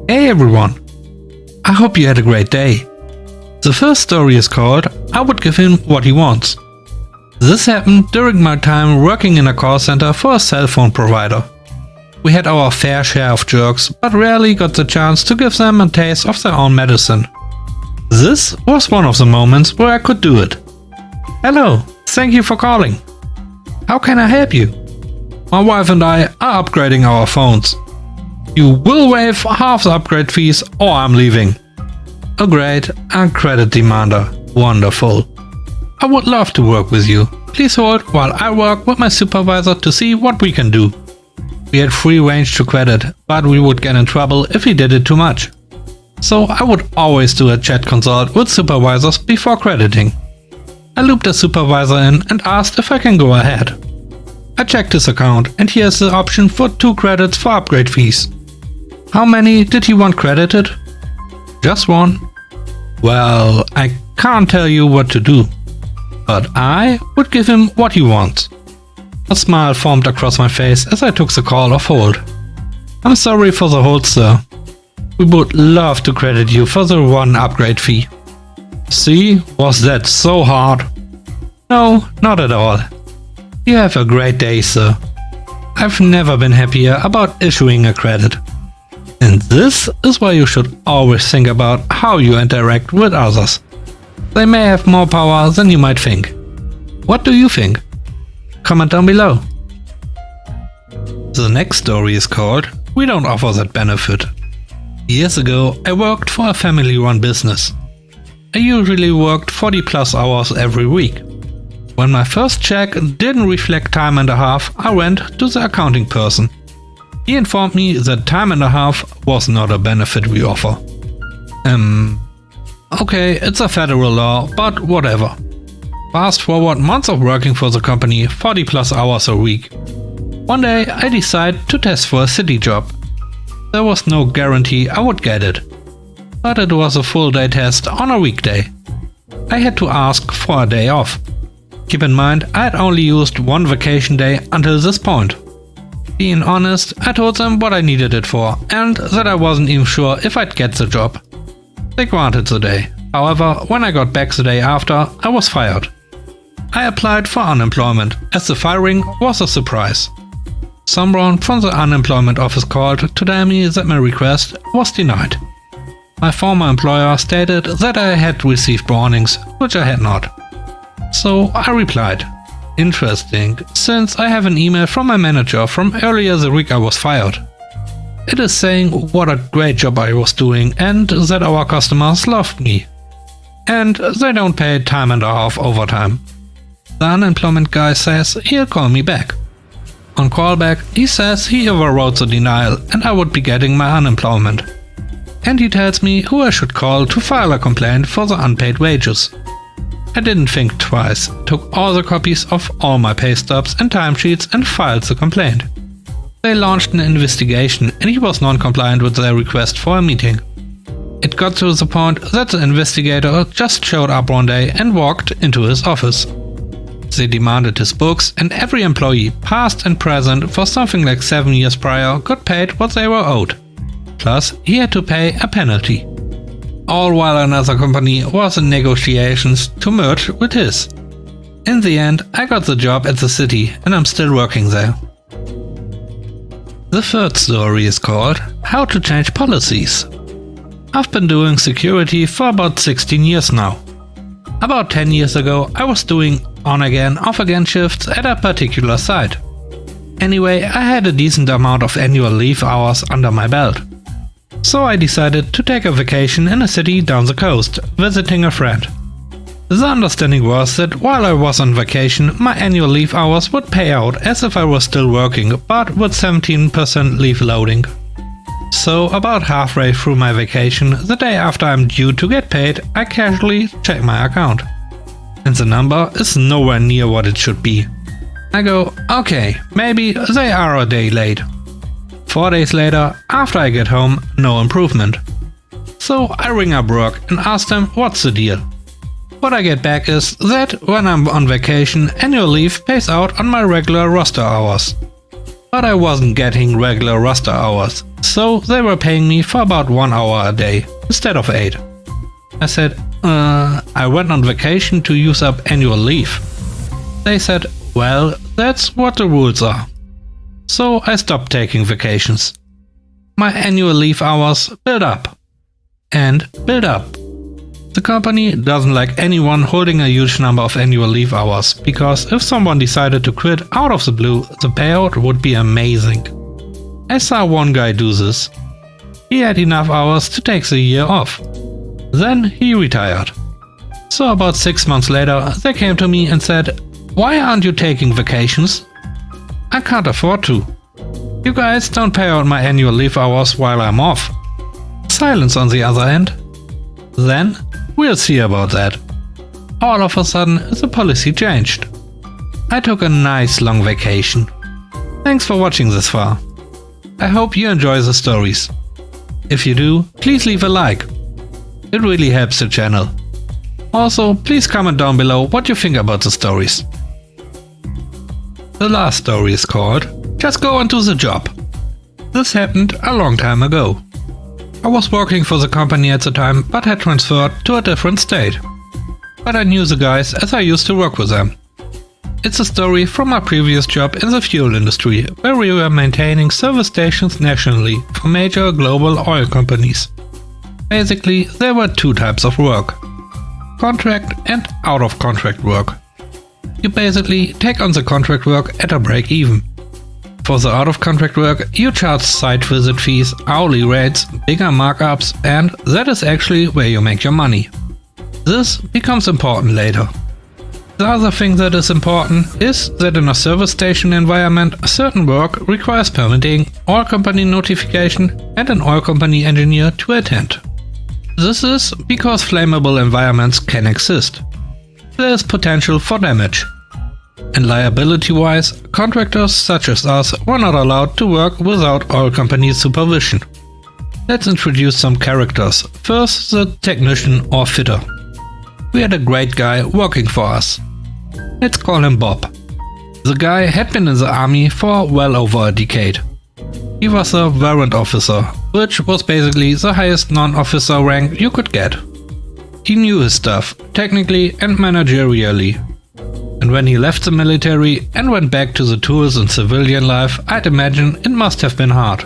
Hey everyone! I hope you had a great day. The first story is called I Would Give Him What He Wants. This happened during my time working in a call center for a cell phone provider. We had our fair share of jerks, but rarely got the chance to give them a taste of their own medicine. This was one of the moments where I could do it. Hello, thank you for calling. How can I help you? My wife and I are upgrading our phones. You will waive half the upgrade fees or I'm leaving. Oh great, a credit demander. Wonderful. I would love to work with you. Please hold while I work with my supervisor to see what we can do. We had free range to credit, but we would get in trouble if we did it too much. So I would always do a chat consult with supervisors before crediting. I looped a supervisor in and asked if I can go ahead. I checked his account and here's the option for 2 credits for upgrade fees. How many did he want credited? Just 1. Well, I can't tell you what to do, but I would give him what he wants. A smile formed across my face as I took the call off hold. I'm sorry for the hold, sir. We would love to credit you for the 1 upgrade fee. See, was that so hard? No, not at all. You have a great day, sir. I've never been happier about issuing a credit. And this is why you should always think about how you interact with others. They may have more power than you might think. What do you think? Comment down below. The next story is called We Don't Offer That Benefit. Years ago, I worked for a family-run business. I usually worked 40+ hours every week. When my first check didn't reflect time and a half, I went to the accounting person. He informed me that time and a half was not a benefit we offer. Okay, it's a federal law, but whatever. Fast forward months of working for the company, 40+ hours a week. One day I decided to test for a city job. There was no guarantee I would get it, but it was a full day test on a weekday. I had to ask for a day off. Keep in mind, I had only used 1 vacation day until this point. Being honest, I told them what I needed it for and that I wasn't even sure if I'd get the job. They granted the day. However, when I got back the day after, I was fired. I applied for unemployment, as the firing was a surprise. Someone from the unemployment office called to tell me that my request was denied. My former employer stated that I had received warnings, which I had not. So I replied, interesting, since I have an email from my manager from earlier the week I was fired. It is saying what a great job I was doing and that our customers loved me. And they don't pay time and a half overtime. The unemployment guy says he'll call me back. On callback, he says he overwrote the denial and I would be getting my unemployment. And he tells me who I should call to file a complaint for the unpaid wages. I didn't think twice, took all the copies of all my pay stubs and timesheets and filed the complaint. They launched an investigation and he was non-compliant with their request for a meeting. It got to the point that the investigator just showed up one day and walked into his office. They demanded his books and every employee, past and present, for something like 7 years prior got paid what they were owed. Plus, he had to pay a penalty. All while another company was in negotiations to merge with his. In the end, I got the job at the city and I'm still working there. The third story is called How to Change Policies. I've been doing security for about 16 years now. About 10 years ago, I was doing on-again, off-again shifts at a particular site. Anyway, I had a decent amount of annual leave hours under my belt. So I decided to take a vacation in a city down the coast, visiting a friend. The understanding was that while I was on vacation, my annual leave hours would pay out as if I was still working, but with 17% leave loading. So about halfway through my vacation, the day after I'm due to get paid, I casually check my account. And the number is nowhere near what it should be. I go, okay, maybe they are a day late. 4 days later, after I get home, no improvement. So I ring up work and ask them what's the deal. What I get back is that when I'm on vacation, annual leave pays out on my regular roster hours. but I wasn't getting regular roster hours, so they were paying me for about 1 hour a day instead of 8. I said, I went on vacation to use up annual leave. They said, well, that's what the rules are. So I stopped taking vacations. My annual leave hours build up. And build up. The company doesn't like anyone holding a huge number of annual leave hours, because if someone decided to quit out of the blue, the payout would be amazing. I saw one guy do this. He had enough hours to take the year off. Then he retired. So about 6 months later, they came to me and said, why aren't you taking vacations? I can't afford to. You guys don't pay out my annual leave hours while I'm off. Silence on the other end. Then, we'll see about that. All of a sudden, the policy changed. I took a nice long vacation. Thanks for watching this far. I hope you enjoy the stories. If you do, please leave a like. It really helps the channel. Also, please comment down below what you think about the stories. The last story is called Just Go Into the Job. This happened a long time ago. I was working for the company at the time, but had transferred to a different state. But I knew the guys as I used to work with them. It's a story from my previous job in the fuel industry, where we were maintaining service stations nationally for major global oil companies. Basically, there were two types of work: contract and out-of-contract work. You basically take on the contract work at a break-even. For the out-of-contract work, you charge site visit fees, hourly rates, bigger markups, and that is actually where you make your money. This becomes important later. The other thing that is important is that in a service station environment, certain work requires permitting, oil company notification, and an oil company engineer to attend. This is because flammable environments can exist. There is potential for damage. And liability-wise, contractors such as us were not allowed to work without oil company supervision. Let's introduce some characters. First, the technician or fitter. We had a great guy working for us. Let's call him Bob. The guy had been in the army for well over a decade. He was a warrant officer, which was basically the highest non-officer rank you could get. He knew his stuff, technically and managerially. And when he left the military and went back to the tools in civilian life, I'd imagine it must have been hard.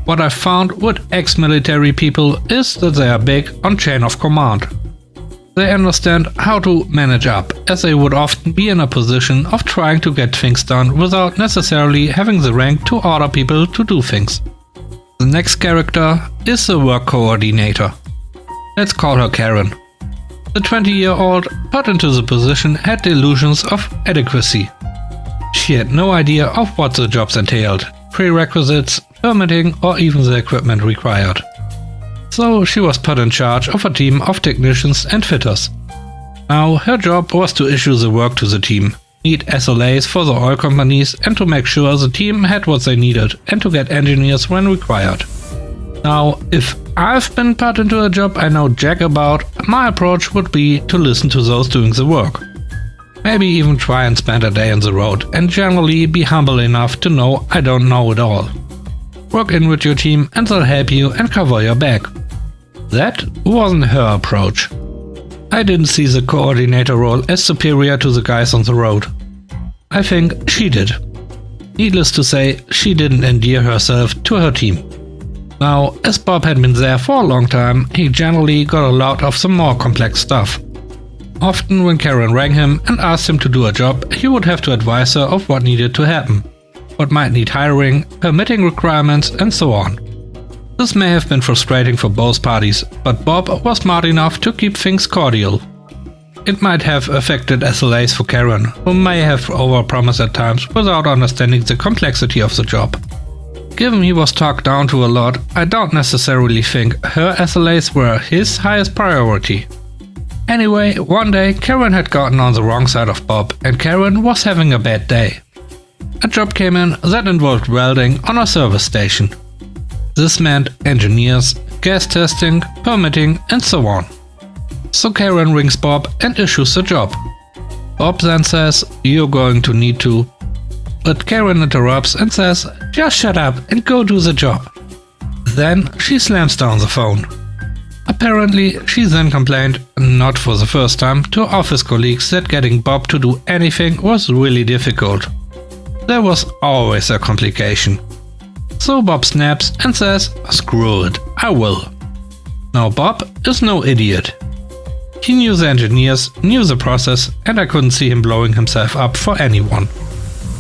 What I've found with ex-military people is that they are big on chain of command. They understand how to manage up, as they would often be in a position of trying to get things done without necessarily having the rank to order people to do things. The next character is the work coordinator. Let's call her Karen. The 20-year-old put into the position had delusions of adequacy. She had no idea of what the jobs entailed, prerequisites, permitting, or even the equipment required. So she was put in charge of a team of technicians and fitters. Now her job was to issue the work to the team, meet SLAs for the oil companies, and to make sure the team had what they needed, and to get engineers when required. Now, if I've been put into a job I know jack about, my approach would be to listen to those doing the work. Maybe even try and spend a day on the road, and generally be humble enough to know I don't know it all. Work in with your team and they'll help you and cover your back. That wasn't her approach. I didn't see the coordinator role as superior to the guys on the road. I think she did. Needless to say, she didn't endear herself to her team. Now, as Bob had been there for a long time, he generally got a lot of the more complex stuff. Often when Karen rang him and asked him to do a job, he would have to advise her of what needed to happen, what might need hiring, permitting requirements, and so on. This may have been frustrating for both parties, but Bob was smart enough to keep things cordial. It might have affected SLAs for Karen, who may have overpromised at times without understanding the complexity of the job. Given he was talked down to a lot, I don't necessarily think her SLAs were his highest priority. Anyway, one day Karen had gotten on the wrong side of Bob, and Karen was having a bad day. A job came in that involved welding on a service station. This meant engineers, gas testing, permitting, and so on. So Karen rings Bob and issues the job. Bob then says, "You're going to need to..." But Karen interrupts and says, "Just shut up and go do the job." Then she slams down the phone. Apparently, she then complained, not for the first time, to office colleagues that getting Bob to do anything was really difficult. There was always a complication. So Bob snaps and says, "Screw it, I will." Now Bob is no idiot. He knew the engineers, knew the process, and I couldn't see him blowing himself up for anyone.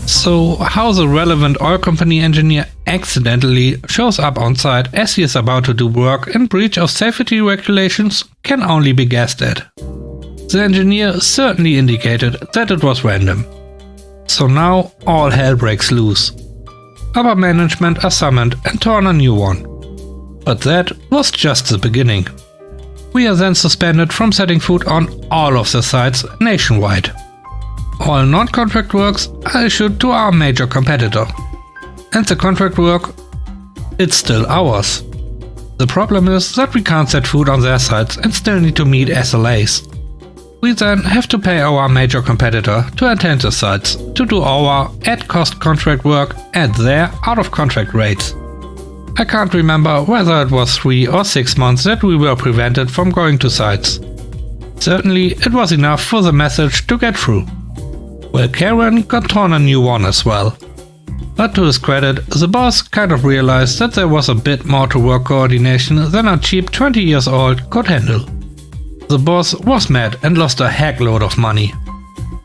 So how the relevant oil company engineer accidentally shows up on site as he is about to do work in breach of safety regulations can only be guessed at. The engineer certainly indicated that it was random. So now all hell breaks loose. Upper management are summoned and turn a new one. But that was just the beginning. We are then suspended from setting foot on all of the sites nationwide. All non-contract works are issued to our major competitor. And the contract work, it's still ours. The problem is that we can't set foot on their sites and still need to meet SLAs. We then have to pay our major competitor to attend the sites to do our at-cost contract work at their out-of-contract rates. I can't remember whether it was 3 or 6 months that we were prevented from going to sites. Certainly it was enough for the message to get through. Well, Karen got torn a new one as well. But to his credit, the boss kind of realized that there was a bit more to work coordination than a cheap 20 years old could handle. The boss was mad and lost a heckload of money.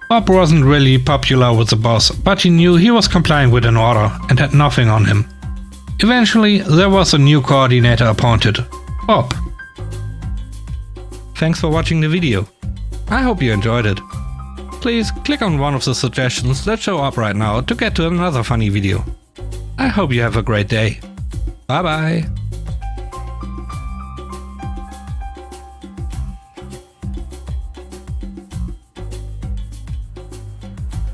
Bob wasn't really popular with the boss, but he knew he was complying with an order and had nothing on him. Eventually, there was a new coordinator appointed, Bob. Thanks for watching the video. I hope you enjoyed it. Please click on one of the suggestions that show up right now to get to another funny video. I hope you have a great day. Bye bye.